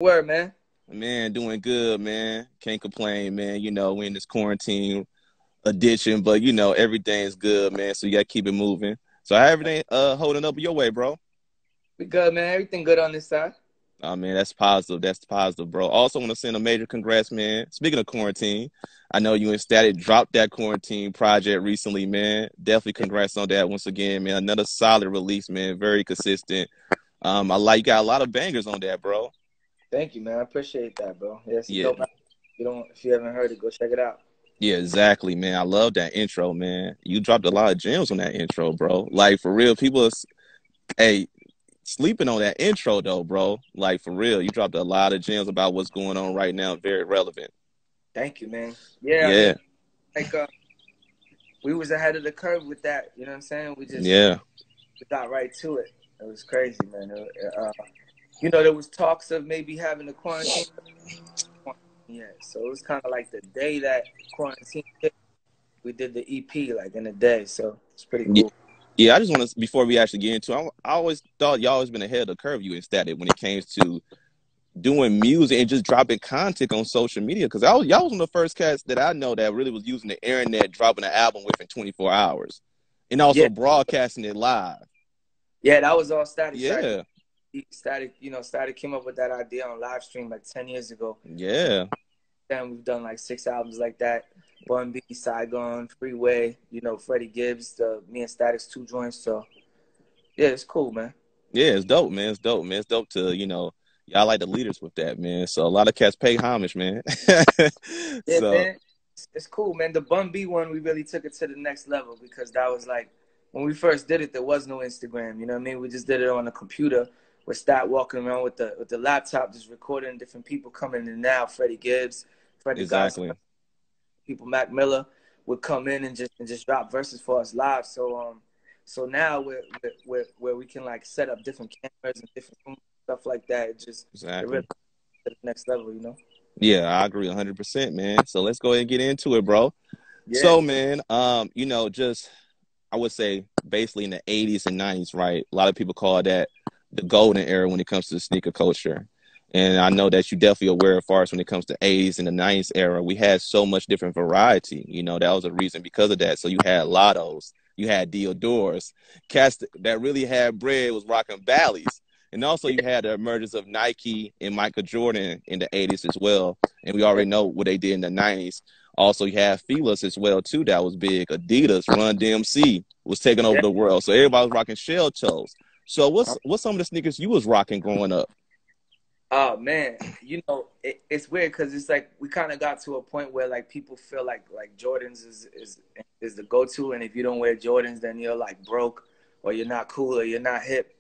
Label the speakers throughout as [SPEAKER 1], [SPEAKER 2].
[SPEAKER 1] Word, man.
[SPEAKER 2] Man, doing good, man. Can't complain, man. We in this quarantine edition, but everything's good, man. So you gotta keep it moving. So how everything holding up your way, bro?
[SPEAKER 1] We good, man. Everything good on this side.
[SPEAKER 2] Oh man, that's positive. That's positive, bro. Also want to send a major congrats, man. Speaking of quarantine, I know you and Static dropped that quarantine project recently, man. Definitely
[SPEAKER 1] Yeah.
[SPEAKER 2] congrats on that once again, man. Another solid release, man. Very consistent. I like you got a lot of bangers on that, bro.
[SPEAKER 1] Thank you, man. I appreciate that, bro. Yeah, it's a
[SPEAKER 2] Yeah.
[SPEAKER 1] dope album. If you haven't heard it, go check it out.
[SPEAKER 2] Yeah, exactly, man. I love that intro, man. You dropped a lot of gems on that intro, bro. Like for real, hey, sleeping on that intro though, bro. Like for real, you dropped a lot of gems about what's going on right now. Very relevant.
[SPEAKER 1] Thank you, man. Yeah, I mean,
[SPEAKER 2] Yeah,
[SPEAKER 1] like we was ahead of the curve with that. You know what I'm saying?
[SPEAKER 2] yeah,
[SPEAKER 1] We got right to it. It was crazy, man. There was talks of maybe having a quarantine. Yeah, so it was kind of like the day that quarantine hit, we did the EP like in a day. So it's pretty
[SPEAKER 2] yeah.
[SPEAKER 1] cool.
[SPEAKER 2] Yeah, I just want to before we actually get into it, I always thought y'all always been ahead of the curve, you and Static, when it came to doing music and just dropping content on social media. Because y'all was one of the first cats that I know that really was using the internet, dropping an album within 24 hours, and
[SPEAKER 1] Yeah,
[SPEAKER 2] also broadcasting it live.
[SPEAKER 1] yeah, that was all Static.
[SPEAKER 2] Yeah,
[SPEAKER 1] Static came up with that idea on live stream like 10 years ago.
[SPEAKER 2] yeah.
[SPEAKER 1] Then we've done like 6 albums like that. Bun B, Saigon, Freeway, Freddie Gibbs, me and Static's two joints. So yeah, it's cool, man.
[SPEAKER 2] Yeah, it's dope, man. It's dope, man. It's dope to, y'all like the leaders with that, man. So a lot of cats pay homage, man.
[SPEAKER 1] Yeah,
[SPEAKER 2] So
[SPEAKER 1] man. It's cool, man. The Bun B one, we really took it to the next level because that was like when we first did it, there was no Instagram. You know what I mean? We just did it on a computer. We start walking around with the laptop, just recording different people coming in and out. Freddie Gibbs, Freddie Gospel,
[SPEAKER 2] exactly.
[SPEAKER 1] people, Mac Miller would come in and just drop verses for us live. So now where we can like set up different cameras and different stuff like that. It really
[SPEAKER 2] Exactly.
[SPEAKER 1] to the next level.
[SPEAKER 2] Yeah, I agree 100%, man. So let's go ahead and get into it, bro.
[SPEAKER 1] Yeah,
[SPEAKER 2] So, man, just I would say basically in the 80s and 90s, right? A lot of people call that the golden era when it comes to the sneaker culture. And I know that you're definitely aware as far as when it comes to 80s and the 90s era, we had so much different variety. That was a reason because of that. So you had Lottos, you had Diodors, cats that really had bread was rocking Bally's. And also you had the emergence of Nike and Michael Jordan in the 80s as well. And we
[SPEAKER 1] yeah,
[SPEAKER 2] already know what they did in the 90s. Also, you had Feelers as well, too. That was big. Adidas, Run DMC was taking over
[SPEAKER 1] yeah.
[SPEAKER 2] the world. So everybody was rocking shell toes. So what's some of the sneakers you was rocking growing up?
[SPEAKER 1] Oh man, it's weird because it's like we kind of got to a point where like people feel like Jordans is the go to, and if you don't wear Jordans, then you're like broke, or you're not cool, or you're not hip.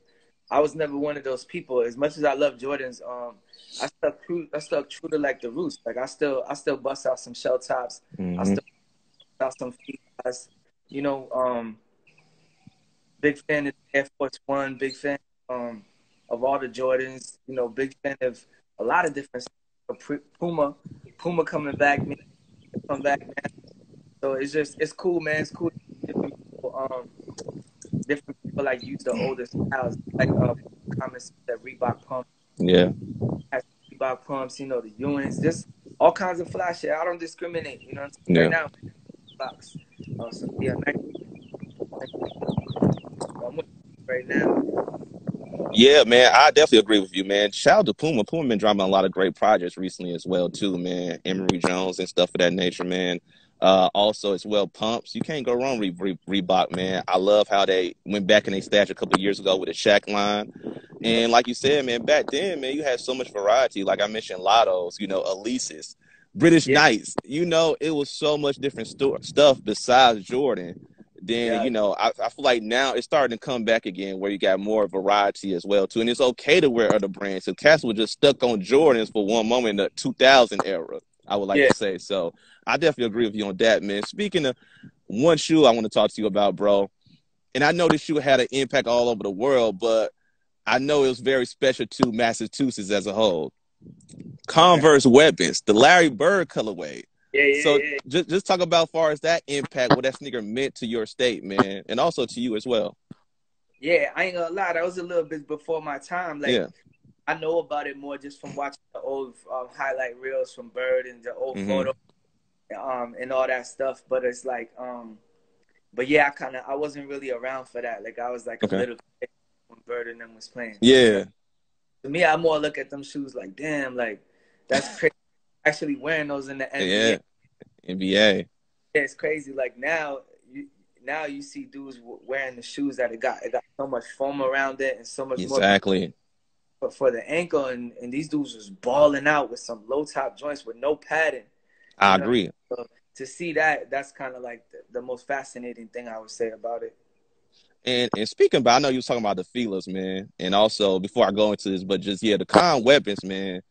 [SPEAKER 1] I was never one of those people. As much as I love Jordans, I stuck true to like the roots. Like I still bust out some shell tops. I
[SPEAKER 2] Hmm.
[SPEAKER 1] still bust out some feet. You know, big fan of Air Force One. Big fan of all the Jordans. Big fan of a lot of different stuff. Puma coming back, man, come back now. So it's cool, man. It's cool. Different people like use the older styles, like comments that Reebok pump,
[SPEAKER 2] Yeah.
[SPEAKER 1] has Reebok pumps. The Ewins, just all kinds of flash shit. I don't discriminate. You know what I'm saying? Right
[SPEAKER 2] Yeah.
[SPEAKER 1] now, box. So yeah, I'm with you right now.
[SPEAKER 2] Yeah, man, I definitely agree with you, man. Shout out to Puma. Puma been dropping a lot of great projects recently as well, too, man. Emery Jones and stuff of that nature, man. Also, as well, pumps. You can't go wrong with Reebok, man. I love how they went back in their stash a couple of years ago with the Shaq line.
[SPEAKER 1] Yeah,
[SPEAKER 2] And like you said, man, back then, man, you had so much variety. Like I mentioned, Lottos, Elises, British
[SPEAKER 1] yeah,
[SPEAKER 2] Knights. It was so much different stuff besides Jordan. Then,
[SPEAKER 1] yeah,
[SPEAKER 2] I feel like now it's starting to come back again where you got more variety as well, too. And it's okay to wear other brands. So Cass was just stuck on Jordans for one moment in the 2000 era, I would like
[SPEAKER 1] yeah.
[SPEAKER 2] to say. So I definitely agree with you on that, man. Speaking of one shoe I want to talk to you about, bro, and I know this shoe had an impact all over the world, but I know it was very special to Massachusetts as a whole.
[SPEAKER 1] Okay.
[SPEAKER 2] Converse Weapons, the Larry Bird colorway.
[SPEAKER 1] Yeah, yeah,
[SPEAKER 2] So
[SPEAKER 1] yeah.
[SPEAKER 2] just talk about far as that impact, what that sneaker meant to your state, man, and also to you as well.
[SPEAKER 1] Yeah, I ain't gonna lie, that was a little bit before my time. Like
[SPEAKER 2] Yeah,
[SPEAKER 1] I know about it more just from watching the old highlight reels from Bird and the old
[SPEAKER 2] Mm-hmm.
[SPEAKER 1] photo and all that stuff. But it's like but yeah, I wasn't really around for that. Like I was like a
[SPEAKER 2] Okay.
[SPEAKER 1] little kid when Bird and them was playing. You know what I'm saying?
[SPEAKER 2] Yeah.
[SPEAKER 1] To me, I more look at them shoes like, damn, like that's crazy. Actually wearing those in the NBA,
[SPEAKER 2] Yeah. NBA.
[SPEAKER 1] it's crazy. Like now you see dudes wearing the shoes that it got so much foam around it and so much more
[SPEAKER 2] Exactly.
[SPEAKER 1] for the ankle, and these dudes was balling out with some low top joints with no padding.
[SPEAKER 2] I
[SPEAKER 1] You know,
[SPEAKER 2] agree.
[SPEAKER 1] so to see that, that's kind of like the most fascinating thing I would say about it.
[SPEAKER 2] And speaking about, I know you was talking about the feelers, man. And also before I go into this, but just the Con Weapons, man.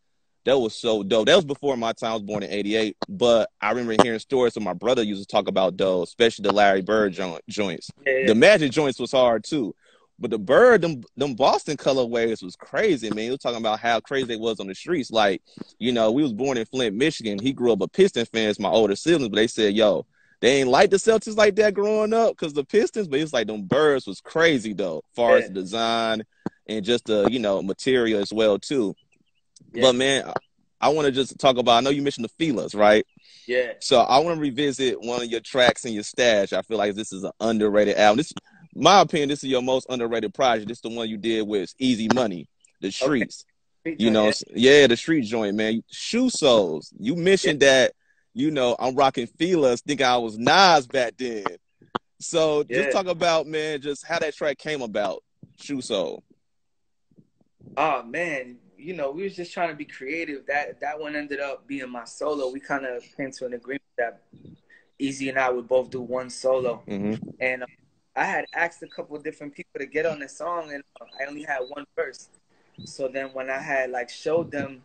[SPEAKER 2] That was so dope. That was before my time. I was born in '88, but I remember hearing stories of my brother used to talk about those, especially the Larry Bird joints.
[SPEAKER 1] Yeah, yeah,
[SPEAKER 2] The Magic joints was hard too, but the Bird, them Boston colorways was crazy, man. He was talking about how crazy they was on the streets. Like, we was born in Flint, Michigan. He grew up a Piston fan, my older siblings, but they said, yo, they ain't like the Celtics like that growing up because the Pistons, but it's like them Birds was crazy though, as far as
[SPEAKER 1] yeah,
[SPEAKER 2] the design and just the, material as well too.
[SPEAKER 1] yeah,
[SPEAKER 2] But man, I want to just talk about. I know you mentioned the feelers, right?
[SPEAKER 1] yeah.
[SPEAKER 2] So I want to revisit one of your tracks in your stash. I feel like this is an underrated album. This, my opinion, this is your most underrated project. This is the one you did with Easy Money, The
[SPEAKER 1] Okay,
[SPEAKER 2] Streets.
[SPEAKER 1] street joint, yeah,
[SPEAKER 2] Yeah, the street joint, man. Shoe soles. You
[SPEAKER 1] yeah.
[SPEAKER 2] mentioned that. I'm rocking feelers. Think I was Nas back then. So just
[SPEAKER 1] Yeah.
[SPEAKER 2] talk about, man, just how that track came about. Shoe sole.
[SPEAKER 1] Oh man, we was just trying to be creative. That one ended up being my solo. We kind of came to an agreement that Easy and I would both do one solo,
[SPEAKER 2] Mm-hmm.
[SPEAKER 1] and I had asked a couple of different people to get on the song, and I only had one verse. So then when I had like showed them,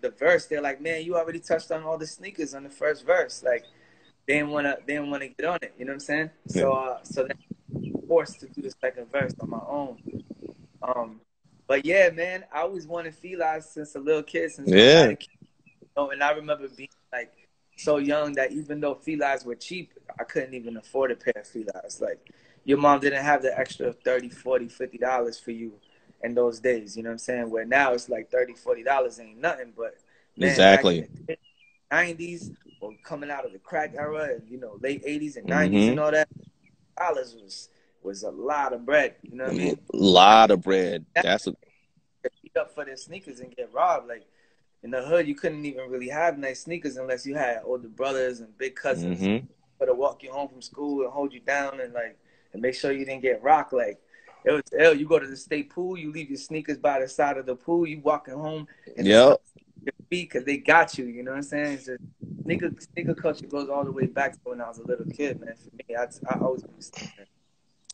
[SPEAKER 1] the verse, they're like, "Man, you already touched on all the sneakers on the first verse." Like they didn't wanna get on it. You know what I'm saying?
[SPEAKER 2] Yeah.
[SPEAKER 1] So then I was forced to do the second verse on my own. Um, but yeah, man, I always wanted felines since a little kid, since no
[SPEAKER 2] Yeah.
[SPEAKER 1] matter, and I remember being like so young that even though felines were cheap, I couldn't even afford a pair of felines. Like your mom didn't have the extra 30, 40, $50 for you in those days. You know what I'm saying? Where now it's like $30, $40 ain't nothing. But man, back in
[SPEAKER 2] Exactly.
[SPEAKER 1] the 90s or coming out of the crack era and late 80s and 90s and
[SPEAKER 2] Mm-hmm.
[SPEAKER 1] all that, dollars was a lot of bread. You know what I
[SPEAKER 2] A
[SPEAKER 1] mean?
[SPEAKER 2] lot of bread.
[SPEAKER 1] That
[SPEAKER 2] That's a
[SPEAKER 1] beat up for their sneakers and get robbed. Like in the hood, you couldn't even really have nice sneakers unless you had older brothers and big cousins
[SPEAKER 2] mm-hmm.
[SPEAKER 1] for to walk you home from school and hold you down and make sure you didn't get rocked. Like it was ill. You go to the state pool, you leave your sneakers by the side of the pool, you walking home and it's
[SPEAKER 2] Yep.
[SPEAKER 1] your feet because they got you. You know what I'm saying? It's just, sneaker culture goes all the way back to when I was a little kid, man. For me, I always been a sneaker.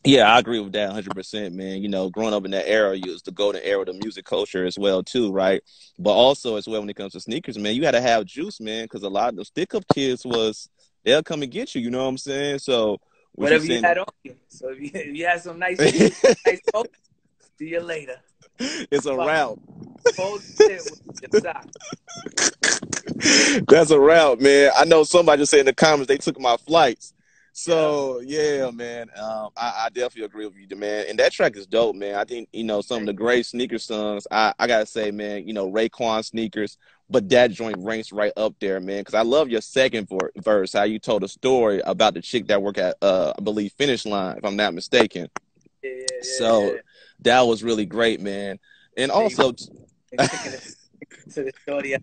[SPEAKER 2] Yeah, I agree with that 100%, man. Growing up in that era, it was the golden era of the music culture as well, too, right? But also as well when it comes to sneakers, man, you got to have juice, man, because a lot of those stick-up kids they'll come and get you, you know what I'm saying? So what you
[SPEAKER 1] Whatever you
[SPEAKER 2] saying?
[SPEAKER 1] had on you. So if you had some nice shoes, nice coat, see you later.
[SPEAKER 2] It's a route.
[SPEAKER 1] Hold it with your socks.
[SPEAKER 2] That's a route, man. I know somebody just said in the comments they took my flights.
[SPEAKER 1] Yeah.
[SPEAKER 2] So yeah, man. I definitely agree with you, man. And that track is dope, man. I think some of the great sneaker songs. I gotta say, man. Raekwon sneakers, but that joint ranks right up there, man. Because I love your second verse, how you told a story about the chick that work at I believe Finish Line, if I'm not mistaken.
[SPEAKER 1] Yeah, yeah, yeah,
[SPEAKER 2] So
[SPEAKER 1] yeah.
[SPEAKER 2] that was really great, man. And
[SPEAKER 1] Then you
[SPEAKER 2] also.
[SPEAKER 1] kicking it to the shorty.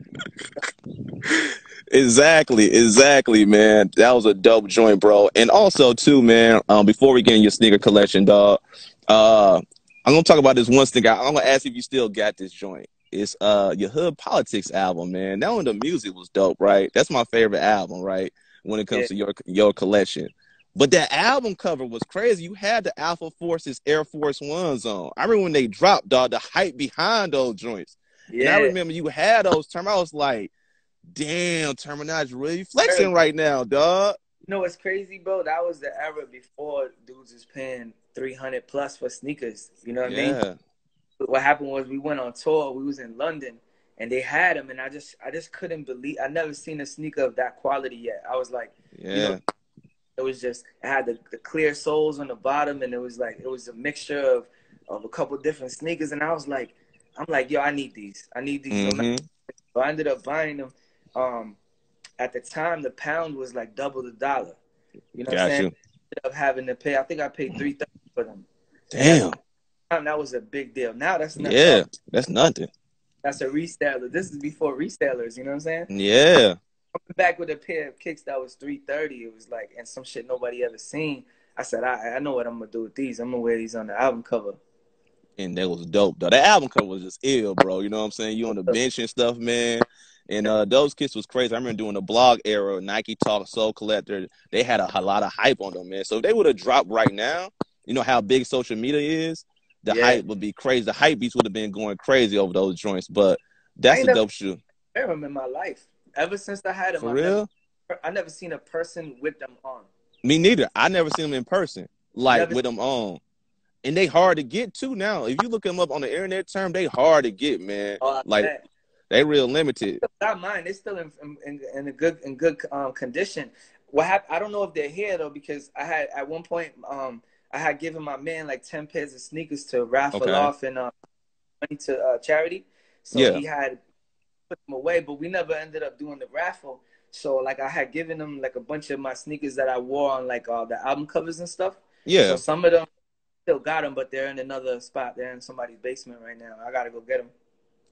[SPEAKER 2] Exactly, man. That was a dope joint, bro. And also, too, man. Before we get in your sneaker collection, dog, I'm gonna talk about this one thing. I'm gonna ask if you still got this joint. It's your Hood Politics album, man. That one, the music was dope, right? That's my favorite album, right? When it comes
[SPEAKER 1] Yeah,
[SPEAKER 2] to your collection. But that album cover was crazy. You had the Alpha Forces Air Force Ones on. I remember when they dropped, dog, the hype behind those joints. And I
[SPEAKER 1] yeah.
[SPEAKER 2] remember you had those terms. I was like, damn, Terminage really
[SPEAKER 1] Bro,
[SPEAKER 2] flexing right now, dog.
[SPEAKER 1] what's crazy, bro? That was the era before dudes was paying 300 plus for sneakers. You know what I mean?
[SPEAKER 2] Yeah,
[SPEAKER 1] What happened was we went on tour. We was in London, and they had them, and I just couldn't believe. I never seen a sneaker of that quality yet. I was like,
[SPEAKER 2] yeah,
[SPEAKER 1] it was just it had the clear soles on the bottom, and it was a mixture of a couple different sneakers, and I was like, I'm like, yo, I need these. I need these no matter.
[SPEAKER 2] Mm-hmm.
[SPEAKER 1] So I ended up buying them. At the time, the pound was like double the dollar. You know what I'm
[SPEAKER 2] Got
[SPEAKER 1] saying?
[SPEAKER 2] you.
[SPEAKER 1] Ended up having to pay. I think I paid $330 for them. And at the
[SPEAKER 2] Damn.
[SPEAKER 1] time, that was a big deal. Now that's nothing.
[SPEAKER 2] Yeah, that's nothing.
[SPEAKER 1] That's a reseller. This is before resellers. You know what I'm saying?
[SPEAKER 2] Yeah.
[SPEAKER 1] Coming back with a pair of kicks that was $330. It was like, and some shit nobody ever seen. I said, I know what I'm gonna do with these. I'm gonna wear these on the album cover.
[SPEAKER 2] And that was dope, though. That album cover was just ill, bro. You know what I'm saying? You on the bench and stuff, man. And those kits was crazy. I remember doing the blog era, Nike Talk, Soul Collector. They had a lot of hype on them, man. So if they would have dropped right now, you know how big social media is, the hype would be crazy. The hype beats would have been going crazy over those joints. But that's a dope shoe.
[SPEAKER 1] I wear them in my life. Ever since I had them.
[SPEAKER 2] For real?
[SPEAKER 1] I never seen a person with them on.
[SPEAKER 2] Me neither. I never seen them in person, like with them on. And they hard to get too now. If you look them up on the internet term, they hard to get, man. Like they real limited.
[SPEAKER 1] Not mine. They're still in good condition. What happened? I don't know if they're here though, because I had at one point I had given my man like 10 pairs of sneakers to raffle off and money to charity. So he had put them away, but we never ended up doing the raffle. So like I had given him like a bunch of my sneakers that I wore on like the album covers and stuff.
[SPEAKER 2] Yeah.
[SPEAKER 1] So some of them still got them, but they're in another spot. They're in somebody's basement right now. I gotta go get them.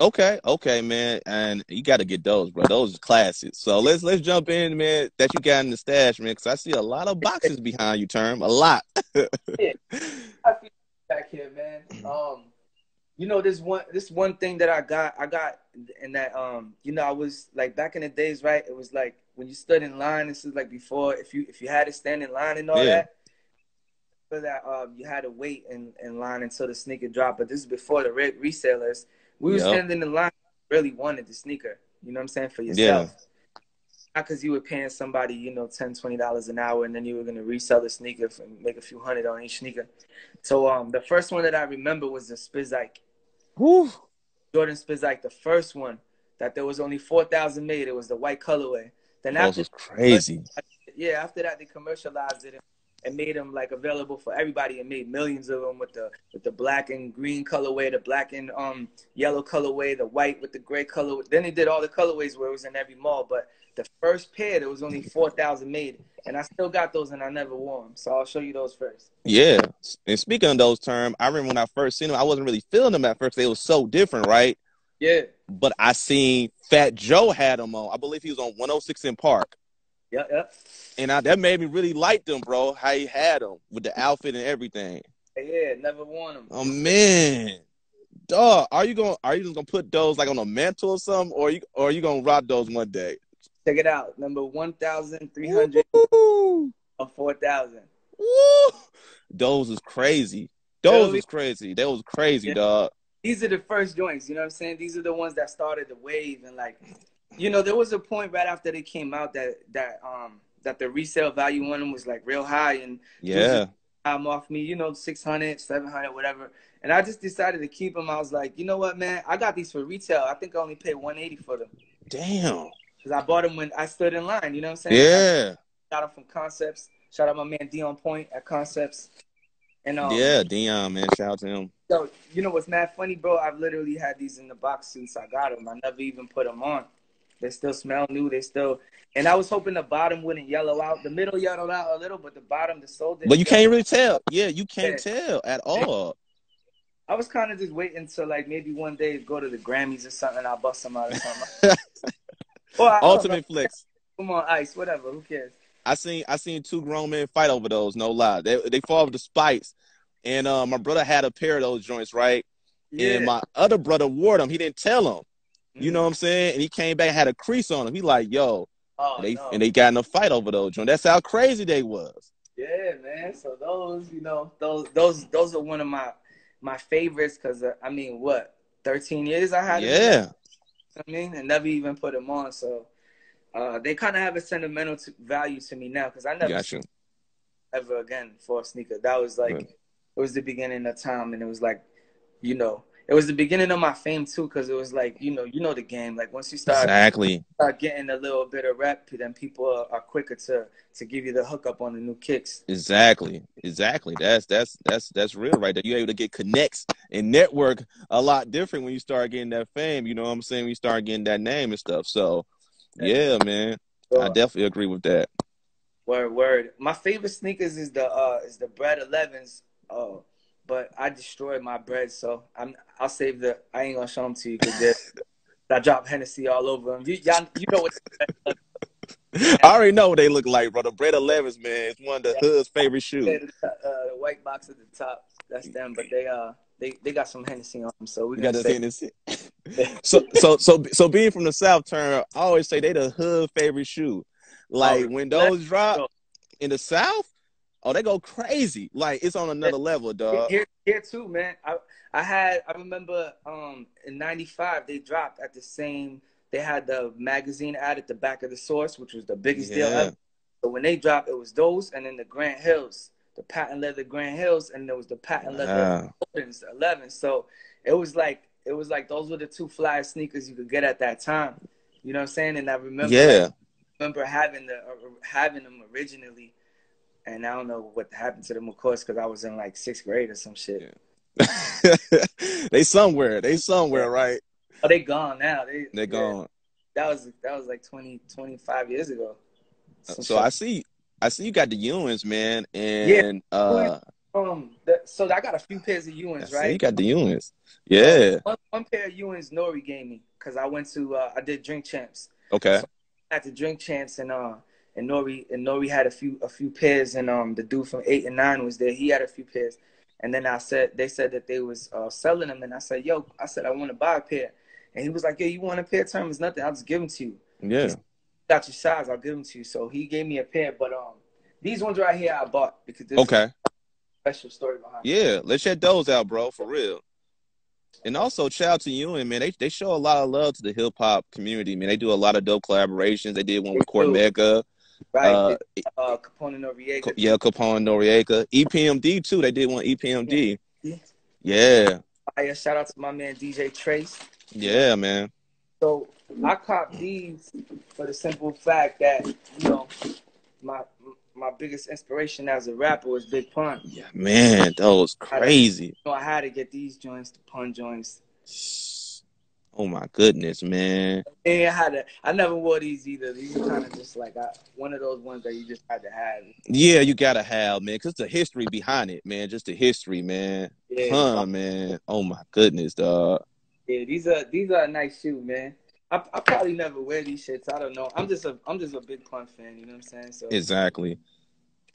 [SPEAKER 2] Okay, man, and you got to get those, bro. Those are classics. So let's jump in, man. That you got in the stash, man, because I see a lot of boxes behind you, Term. A lot.
[SPEAKER 1] Yeah. I feel back here, man. You know, this one thing that I got in that you know, I was like back in the days, right? It was like when you stood in line. This is like before, if you had to stand in line and all that. For that, you had to wait in line until the sneaker dropped. But this is before the resellers. We were standing in line. Really wanted the sneaker. You know what I'm saying, for yourself. Not because you were paying somebody, you know, $10, $20 an hour, and then you were gonna resell the sneaker and make a few hundred on each sneaker. So the first one that I remember was the Spizike.
[SPEAKER 2] Woo.
[SPEAKER 1] Jordan Spizike, the first one that there was only 4,000 made. It was the white colorway. Then
[SPEAKER 2] that was crazy.
[SPEAKER 1] Yeah, after that they commercialized it and made them like available for everybody, and made millions of them with the black and green colorway, the black and yellow colorway, the white with the gray color. Then they did all the colorways where it was in every mall. But the first pair, there was only 4,000 made, and I still got those, and I never wore them. So I'll show you those first.
[SPEAKER 2] Yeah, and speaking of those terms, I remember when I first seen them, I wasn't really feeling them at first. They were so different, right?
[SPEAKER 1] Yeah.
[SPEAKER 2] But I seen Fat Joe had them on. I believe he was on 106 in Park.
[SPEAKER 1] Yeah.
[SPEAKER 2] And that made me really like them, bro. How he had them with the outfit and everything.
[SPEAKER 1] Yeah, never worn them.
[SPEAKER 2] Oh man, dog, are you just gonna put those like on a mantle or something, or are you gonna rock those one day?
[SPEAKER 1] Check it out, number 1,300 or 4,000.
[SPEAKER 2] Those is crazy. Those was crazy. That was crazy, dog.
[SPEAKER 1] These are the first joints. You know what I'm saying? These are the ones that started the wave, and like, you know, there was a point right after they came out that the resale value on them was like real high, and I'm off me, you know, 600, 700, whatever. And I just decided to keep them. I was like, you know what, man? I got these for retail. I think I only paid $180 for them.
[SPEAKER 2] Damn.
[SPEAKER 1] Because I bought them when I stood in line. You know what I'm saying?
[SPEAKER 2] Yeah.
[SPEAKER 1] I got them from Concepts. Shout out my man Dion Point at Concepts. And
[SPEAKER 2] yeah, Dion, man. Shout out to him.
[SPEAKER 1] So, you know what's mad funny, bro? I've literally had these in the box since I got them. I never even put them on. They still smell new. And I was hoping the bottom wouldn't yellow out. The middle yellowed out a little, but the bottom, the sole didn't.
[SPEAKER 2] But you can't really tell. Yeah, you can't tell at all.
[SPEAKER 1] I was kind of just waiting to like maybe one day go to the Grammys or something. I'll bust them out or something.
[SPEAKER 2] Ultimate Flex.
[SPEAKER 1] Come on, Ice. Whatever. Who cares?
[SPEAKER 2] I seen two grown men fight over those. No lie. They fought over the spikes. And my brother had a pair of those joints, right? Yeah. And my other brother wore them. He didn't tell him. You know what I'm saying? And he came back and had a crease on him. He like, yo. And they got in a fight over those joints. That's how crazy they was.
[SPEAKER 1] Yeah, man. So those, you know, those are one of my favorites because, I mean, what, 13 years I had them?
[SPEAKER 2] Yeah.
[SPEAKER 1] You know what I mean? And never even put them on. So they kind of have a sentimental value to me now because I never ever again for a sneaker. That was like, it was the beginning of time, and it was like, you know, it was the beginning of my fame too, because it was like, you know the game. Like once you start getting a little bit of rep, then people are quicker to give you the hookup on the new kicks.
[SPEAKER 2] Exactly. That's real right there. You're able to get connects and network a lot different when you start getting that fame. You know what I'm saying? When you start getting that name and stuff. So, yeah, man, I definitely agree with that.
[SPEAKER 1] Word. My favorite sneakers is the Bread 11s. But I destroyed my bread, so I'll save the. I ain't gonna show them to you because I drop Hennessy all over them. You know what?
[SPEAKER 2] I already know what they look like, bro. The Bread 11s, man, it's one of the hood's favorite shoes.
[SPEAKER 1] The white box at the top, that's them. But they got some Hennessy on them, so we
[SPEAKER 2] got
[SPEAKER 1] gonna
[SPEAKER 2] say Hennessy. So being from the South, Turner, I always say they the hood favorite shoe. Like when those drop in the South, oh, they go crazy. Like it's on another level, dog.
[SPEAKER 1] Here too, man. I remember in '95 they dropped at the same. They had the magazine ad at the back of the Source, which was the biggest deal ever. So when they dropped, it was those, and then the Grant Hills, the patent leather Grant Hills, and there was the patent leather 11. So it was like those were the two fly sneakers you could get at that time. You know what I'm saying? And I remember having them originally, and I don't know what happened to them, of course, because I was in like 6th grade or some shit.
[SPEAKER 2] Yeah. They somewhere, right?
[SPEAKER 1] Oh, they gone now. They're
[SPEAKER 2] gone.
[SPEAKER 1] That was like 25 years ago.
[SPEAKER 2] So I see you got the Ewins, man, and
[SPEAKER 1] so I got a few pairs of Ewins, right?
[SPEAKER 2] You got the Ewins, yeah.
[SPEAKER 1] One pair of Ewins Nori gave me because I went to I did Drink Champs.
[SPEAKER 2] Okay.
[SPEAKER 1] So I had to Drink Champs and Nori had a few pairs, and the dude from 8 and 9 was there. He had a few pairs, and then they said that they was selling them, and I said, I want to buy a pair. And he was like, yo, you want a pair? Term is nothing. I'll just give them to you.
[SPEAKER 2] Yeah.
[SPEAKER 1] Said, got your size. I'll give them to you. So he gave me a pair. But these ones right here I bought because there's a special story behind it.
[SPEAKER 2] Yeah, let's check those out, bro, for real. And also, shout out to Ewin, man. They show a lot of love to the hip hop community, man. They do a lot of dope collaborations. They did one with Cormega.
[SPEAKER 1] Right. Capone Noriega.
[SPEAKER 2] Yeah, Capone Noriega. EPMD, too. They did one EPMD. Yeah.
[SPEAKER 1] Shout out to my man DJ Trace.
[SPEAKER 2] Yeah, man.
[SPEAKER 1] So I copped these for the simple fact that, you know, my biggest inspiration as a rapper was Big Pun.
[SPEAKER 2] Yeah, man, that was crazy.
[SPEAKER 1] I had to get these joints, the Pun joints.
[SPEAKER 2] Oh my goodness, man.
[SPEAKER 1] And I never wore these either. These are kind of just like one of those ones that you just had to have.
[SPEAKER 2] Yeah, you gotta have, man, because the history behind it, man. Just the history, man.
[SPEAKER 1] Yeah,
[SPEAKER 2] Pun, man. Oh my goodness, dog.
[SPEAKER 1] Yeah, these are a nice shoe, man. I probably never wear these shits. I don't know. I'm just a big Pun fan. You know what I'm saying? So
[SPEAKER 2] exactly.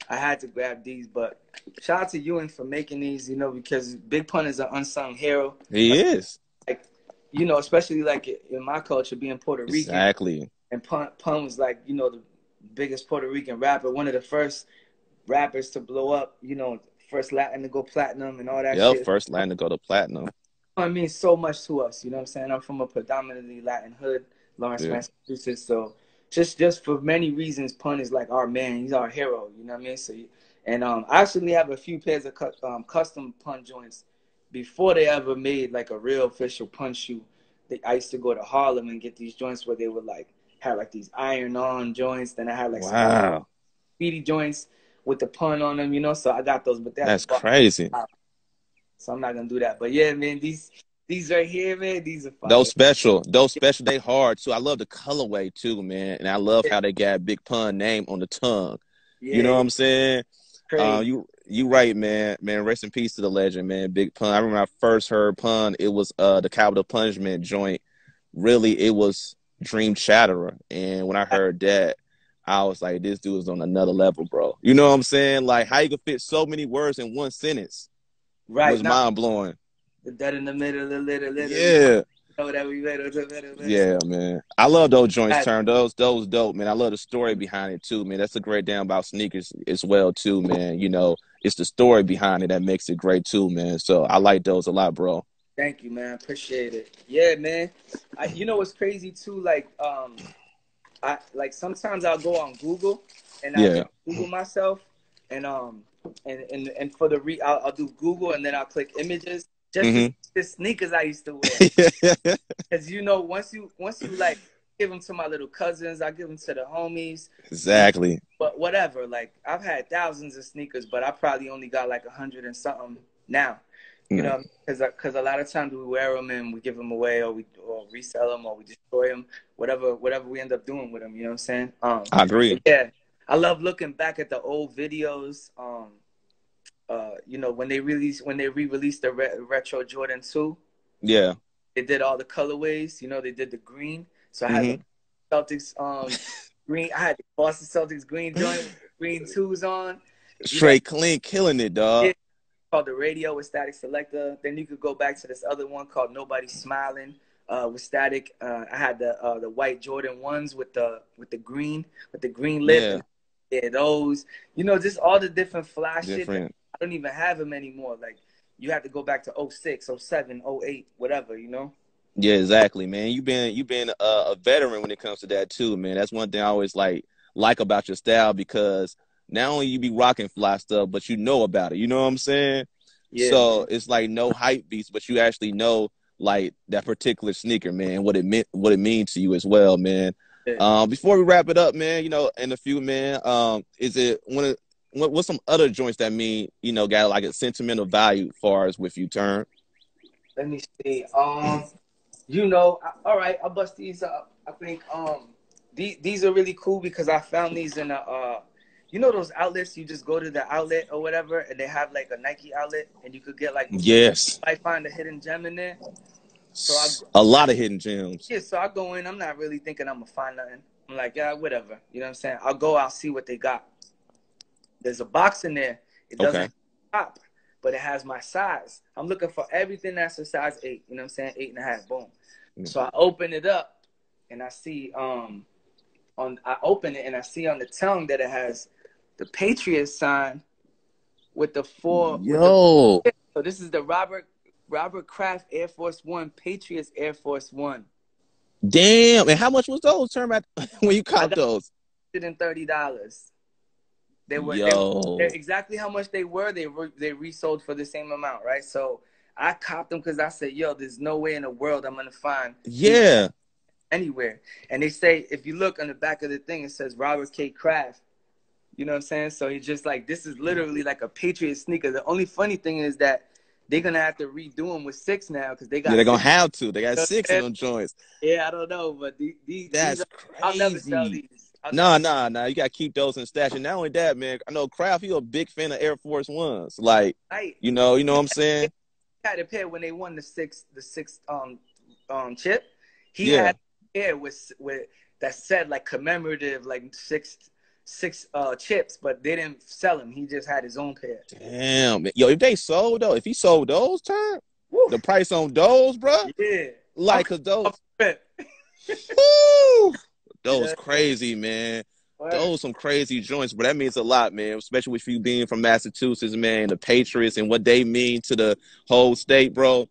[SPEAKER 1] I had to grab these, but shout out to Ewing for making these. You know, because Big Pun is an unsung hero.
[SPEAKER 2] He is.
[SPEAKER 1] Like, you know, especially like in my culture, being Puerto Rican.
[SPEAKER 2] Exactly.
[SPEAKER 1] And Pun was like, you know, the biggest Puerto Rican rapper, one of the first rappers to blow up. You know, first Latin to go platinum and all that shit.
[SPEAKER 2] Yep, first Latin to go to platinum.
[SPEAKER 1] It means so much to us, you know what I'm saying? I'm from a predominantly Latin hood, Lawrence, Massachusetts. So just for many reasons, Pun is like our man. He's our hero, you know what I mean? So, and I actually have a few pairs of custom Pun joints before they ever made like a real official Pun shoe. I used to go to Harlem and get these joints where they would like have like these iron-on joints. Then I had like some speedy joints with the Pun on them, you know? So I got those, but
[SPEAKER 2] that's crazy.
[SPEAKER 1] So I'm not gonna do that. But yeah, man, these right here, man, these are fire.
[SPEAKER 2] Those special, they hard too. I love the colorway too, man, and I love how they got Big Pun name on the tongue. Yeah, you know what I'm saying? You right, man. Man, rest in peace to the legend, man. Big Pun. I remember I first heard Pun. It was the Capital Punishment joint. Really, it was Dream Chatterer, and when I heard that, I was like, this dude is on another level, bro. You know what I'm saying? Like how you can fit so many words in one sentence. Right, it was mind blowing.
[SPEAKER 1] The dead in the middle, the little.
[SPEAKER 2] Yeah.
[SPEAKER 1] Middle.
[SPEAKER 2] Yeah, man. I love those joints, Turn. Those dope, man. I love the story behind it too, man. That's a great thing about sneakers as well, too, man. You know, it's the story behind it that makes it great too, man. So I like those a lot, bro.
[SPEAKER 1] Thank you, man. Appreciate it. Yeah, man. You know what's crazy too? Like, I like sometimes I'll go on Google and I'll Google myself and and for the I'll do Google and then I'll click images just the sneakers I used to wear. Because you know once you like give them to my little cousins, I give them to the homies.
[SPEAKER 2] Exactly.
[SPEAKER 1] But whatever, like I've had thousands of sneakers, but I probably only got like 100 and something now. You
[SPEAKER 2] No,
[SPEAKER 1] know, because a lot of times we wear them and we give them away, or resell them, or we destroy them, whatever we end up doing with them. You know what I'm saying?
[SPEAKER 2] I
[SPEAKER 1] But
[SPEAKER 2] agree.
[SPEAKER 1] yeah, I love looking back at the old videos. You know, when they re-released the retro Jordan 2,
[SPEAKER 2] Yeah.
[SPEAKER 1] they did all the colorways. You know, they did the green. So I had the
[SPEAKER 2] Hmm.
[SPEAKER 1] Celtics green. I had the Boston Celtics green joint with the green twos on. If you got
[SPEAKER 2] Straight clean, killing it, dog.
[SPEAKER 1] it called the Radio with Static Selector, then you could go back to this other one called Nobody Smiling with Static. I had the white Jordan ones with the green lip
[SPEAKER 2] Yeah,
[SPEAKER 1] and yeah, those. You know, just all the different fly shit that
[SPEAKER 2] different.
[SPEAKER 1] I don't even have them anymore. Like you have to go back to '06, '07, '08, whatever. You know.
[SPEAKER 2] Yeah, exactly, man. You been a veteran when it comes to that too, man. That's one thing I always like about your style because not only you be rocking fly stuff, but you know about it. You know what I'm saying?
[SPEAKER 1] Yeah,
[SPEAKER 2] So
[SPEAKER 1] man.
[SPEAKER 2] it's like no hype beats, but you actually know like that particular sneaker, man, what it means to you as well, man.
[SPEAKER 1] Yeah.
[SPEAKER 2] Before we wrap it up, man, you know, in a few, man, is it what's some other joints that mean, you know, got like a sentimental value as far as with you, Turn?
[SPEAKER 1] Let me see. You know, all right, I'll bust these up. I think these are really cool because I found these in a you know those outlets you just go to the outlet or whatever and they have like a Nike outlet and you could get like
[SPEAKER 2] Yes.
[SPEAKER 1] I find a hidden gem in there. So
[SPEAKER 2] A lot of hidden gems.
[SPEAKER 1] yeah, so I go in, I'm not really thinking I'm gonna find nothing. I'm like, yeah, whatever. You know what I'm saying? I'll see what they got. There's a box in there. It doesn't
[SPEAKER 2] Okay.
[SPEAKER 1] have a top, but it has my size. I'm looking for everything that's a size 8. You know what I'm saying? 8.5. Boom. So I open it up and I see I open it and I see on the tongue that it has the Patriot sign with the four with the
[SPEAKER 2] Yo,
[SPEAKER 1] so this is the Robert Kraft Air Force One Patriots Air Force One.
[SPEAKER 2] damn. And how much was those term at when you
[SPEAKER 1] I
[SPEAKER 2] caught
[SPEAKER 1] got
[SPEAKER 2] those?
[SPEAKER 1] $130. They're
[SPEAKER 2] Yo.
[SPEAKER 1] exactly how much they were. They resold for the same amount, right? So I copped them because I said, yo, there's no way in the world I'm gonna find these
[SPEAKER 2] Yeah.
[SPEAKER 1] anywhere. And they say if you look on the back of the thing, it says Robert K. Kraft. You know what I'm saying? So he's just like, this is literally like a Patriot sneaker. The only funny thing is that they're gonna have to redo them with 6 now because they
[SPEAKER 2] Yeah,
[SPEAKER 1] got
[SPEAKER 2] they're gonna
[SPEAKER 1] 6.
[SPEAKER 2] have to. They got
[SPEAKER 1] You know
[SPEAKER 2] six
[SPEAKER 1] what
[SPEAKER 2] of
[SPEAKER 1] I'm saying?
[SPEAKER 2] them joints.
[SPEAKER 1] Yeah, I don't know, but these
[SPEAKER 2] That's
[SPEAKER 1] are, I'll never sell
[SPEAKER 2] crazy.
[SPEAKER 1] these. I'll
[SPEAKER 2] Nah,
[SPEAKER 1] never.
[SPEAKER 2] nah, nah. You gotta keep those in stash. And not only that, man. I know Kraft, he a big fan of Air Force Ones. Like,
[SPEAKER 1] Right.
[SPEAKER 2] you know what I'm saying?
[SPEAKER 1] Had a pair when they won the six chip. He
[SPEAKER 2] Yeah.
[SPEAKER 1] had a pair with that said like commemorative like six chips, but they didn't sell him. He just had his own pair.
[SPEAKER 2] Damn. Yo, if they sold though, if he sold those, turn
[SPEAKER 1] Woo.
[SPEAKER 2] the price on those, bruh.
[SPEAKER 1] Yeah. I'm
[SPEAKER 2] Like, cause those,
[SPEAKER 1] rip.
[SPEAKER 2] woo, those
[SPEAKER 1] Yeah.
[SPEAKER 2] crazy, man.
[SPEAKER 1] Word.
[SPEAKER 2] Those some crazy joints, but that means a lot, man. Especially with you being from Massachusetts, man. The Patriots and what they mean to the whole state, bro.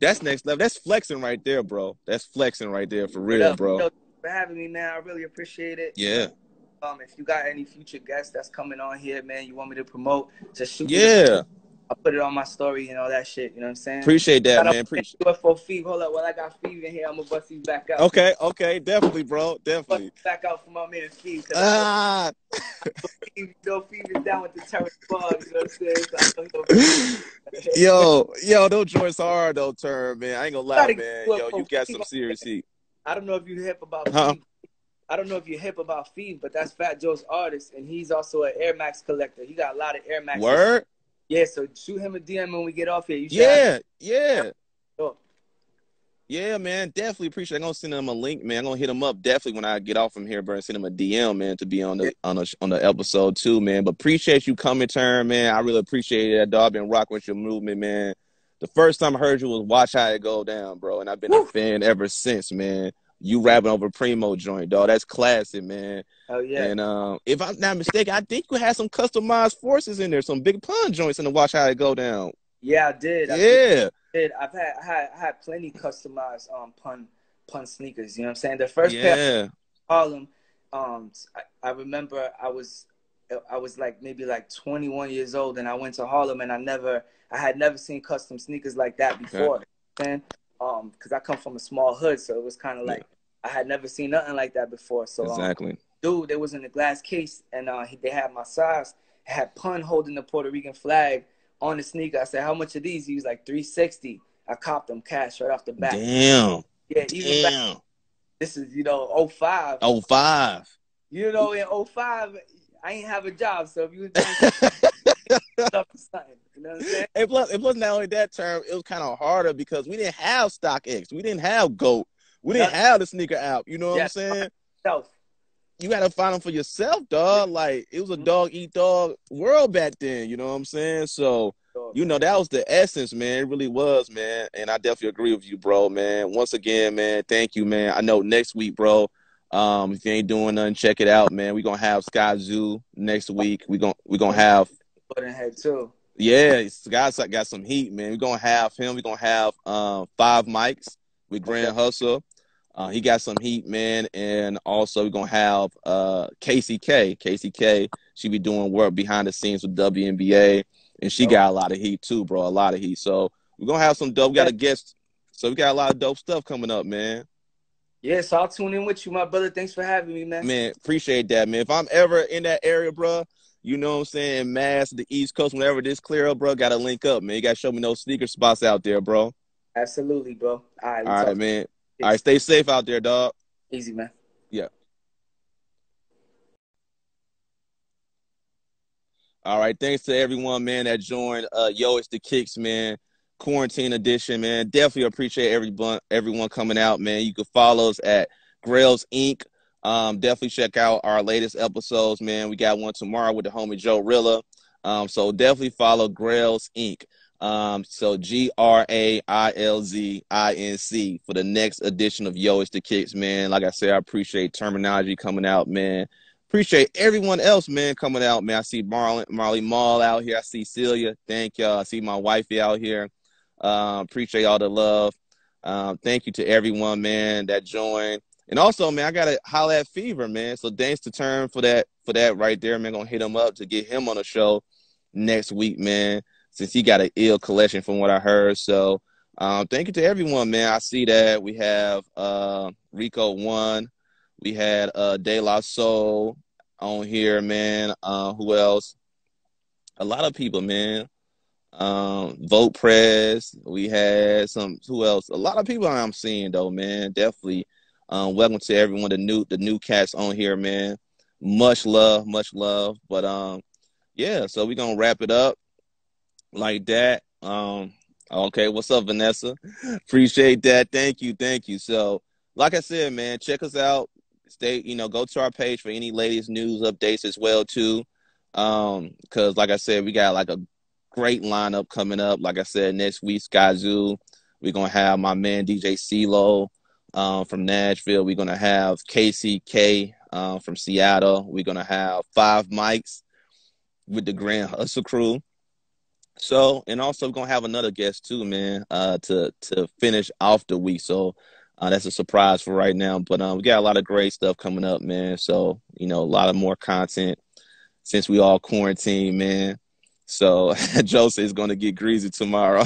[SPEAKER 2] That's next level. That's flexing right there, bro. That's flexing right there for
[SPEAKER 1] What
[SPEAKER 2] real,
[SPEAKER 1] up?
[SPEAKER 2] bro.
[SPEAKER 1] Yo, for having me, man. I really appreciate it. You know,
[SPEAKER 2] Yeah,
[SPEAKER 1] if you got any future guests that's coming on here, man, you want me to promote, just shoot me the.
[SPEAKER 2] yeah.
[SPEAKER 1] I'll put it on my story and all that shit. You know what I'm saying?
[SPEAKER 2] Appreciate that,
[SPEAKER 1] Shout out
[SPEAKER 2] man.
[SPEAKER 1] to
[SPEAKER 2] Appreciate.
[SPEAKER 1] UFO Feeve. Hold up, while I got Feeve in here, I'm gonna bust these back out.
[SPEAKER 2] Okay, okay, definitely, bro.
[SPEAKER 1] Bust
[SPEAKER 2] Definitely.
[SPEAKER 1] these back out for my man Feeve, because I know
[SPEAKER 2] Ah,
[SPEAKER 1] Feeve, Feeve is down with the terror squad. You know what I'm saying? So I know he'll
[SPEAKER 2] yo, those joints hard though, turn, man. I ain't gonna lie,
[SPEAKER 1] gotta get
[SPEAKER 2] man. Yo, you
[SPEAKER 1] UFO
[SPEAKER 2] got
[SPEAKER 1] Feeve
[SPEAKER 2] some
[SPEAKER 1] on
[SPEAKER 2] serious
[SPEAKER 1] here.
[SPEAKER 2] heat,
[SPEAKER 1] I don't know if you're hip about
[SPEAKER 2] huh?
[SPEAKER 1] Feeve. I don't know if you're hip about Feeve, but that's Fat Joe's artist, and he's also an Air Max collector. He got a lot of Air Maxes.
[SPEAKER 2] Word.
[SPEAKER 1] Yeah, so shoot him a DM when we get off here. You should have
[SPEAKER 2] Yeah, yeah.
[SPEAKER 1] him.
[SPEAKER 2] Yeah, man, definitely appreciate it. I'm gonna send him a link, man. I'm gonna hit him up definitely when I get off from here, bro, and send him a DM, man, to be on the episode too, man. But appreciate you coming, turn, man. I really appreciate it, dog. I've been rocking with your movement, man. The first time I heard you was Watch How It Go Down, bro, and I've been a
[SPEAKER 1] Woo!
[SPEAKER 2] fan ever since, man. You rapping over Primo joint, dog. That's classic, man.
[SPEAKER 1] Oh yeah.
[SPEAKER 2] And if I'm not mistaken, I think you had some customized forces in there, some big pun joints in the Watch How It Go Down.
[SPEAKER 1] Yeah, I did.
[SPEAKER 2] Yeah,
[SPEAKER 1] I had plenty customized pun sneakers. You know what I'm saying? The first pair
[SPEAKER 2] yeah.
[SPEAKER 1] Harlem. I remember I was like maybe like 21 years old, and I went to Harlem, and I had never seen custom sneakers like that before.
[SPEAKER 2] Okay.
[SPEAKER 1] Because I come from a small hood, so it was kind of
[SPEAKER 2] Yeah,
[SPEAKER 1] like I had never seen nothing like that before. So
[SPEAKER 2] exactly.
[SPEAKER 1] dude, it was in a glass case, and they had my size. It had pun holding the Puerto Rican flag on the sneaker. I said, how much are these? He was like, 360. I copped them cash right off the bat.
[SPEAKER 2] Damn.
[SPEAKER 1] Yeah, even back,
[SPEAKER 2] Damn.
[SPEAKER 1] this is, '05.
[SPEAKER 2] Oh, 05.
[SPEAKER 1] In '05, I ain't have a job. So if you was doing stuff or something, you know what I'm saying?
[SPEAKER 2] And plus not only that term, it was kind of harder because we didn't have StockX. We didn't have GOAT. We didn't have the sneaker app. You know what I'm saying?
[SPEAKER 1] Self.
[SPEAKER 2] You got to find them for yourself, dog. Like, it was a dog eat dog world back then. You know what I'm saying? So, that was the essence, man. It really was, man. And I definitely agree with you, bro, man. Once again, man, thank you, man. I know next week, bro, if you ain't doing nothing, check it out, man. We're going to have Sky Zoo next week. We're gonna have –
[SPEAKER 1] head too.
[SPEAKER 2] Yeah, Sky's got some heat, man. We're going to have him. We're going to have 5 mics with Grand Hustle. He got some heat, man. And also we're going to have Casey K. Casey K, she be doing work behind the scenes with WNBA. And she got a lot of heat too, bro. A lot of heat. So we're going to have some dope. We got a guest. So we got a lot of dope stuff coming up, man.
[SPEAKER 1] Yeah, so I'll tune in with you, my brother. Thanks for having me, man.
[SPEAKER 2] Man, appreciate that, man. If I'm ever in that area, bro, you know what I'm saying, Mass, the East Coast, whenever this clear up, bro, got to link up, man. You got to show me those sneaker spots out there, bro.
[SPEAKER 1] Absolutely, bro. All
[SPEAKER 2] right, man. All right, stay safe out there, dog.
[SPEAKER 1] Easy, man.
[SPEAKER 2] Yeah. All right, thanks to everyone, man, that joined Yo, It's the Kicks, man. Quarantine edition, man. Definitely appreciate everyone coming out, man. You can follow us at Grails Inc. Definitely check out our latest episodes, man. We got one tomorrow with the homie Joe Rilla. So definitely follow Grails Inc. So GRAILZINC for the next edition of Yo, It's the Kicks, man. Like I said, I appreciate Terminology coming out, man. Appreciate everyone else, man, coming out, man. I see Marley Mall out here. I see Celia. Thank y'all. I see my wifey out here. Appreciate all the love. Thank you to everyone, man, that joined. And also, man, I got to holler at Fever, man. So thanks to Term for that right there, man. Going to hit him up to get him on the show next week, man, since he got an ill collection from what I heard. So thank you to everyone, man. I see that we have Rico 1. We had De La Soul on here, man. Who else? A lot of people, man. Vote Press. We had who else? A lot of people I'm seeing though, man. Definitely. Welcome to everyone, the new cats on here, man. Much love. But yeah, so we're gonna wrap it up like that. Okay, what's up, Vanessa? Appreciate that. Thank you. So, like I said, man, check us out. Go to our page for any latest news updates as well too. Because like I said, we got like a great lineup coming up. Like I said, next week, Sky Zoo. We're gonna have my man DJ CeeLo from Nashville. We're gonna have KCK from Seattle. We're gonna have 5 mics with the Grand Hustle crew. So, and also we're gonna have another guest too, man, to finish off the week. So that's a surprise for right now. But we got a lot of great stuff coming up, man. So, a lot of more content since we all quarantined, man. So Jose is gonna get greasy tomorrow.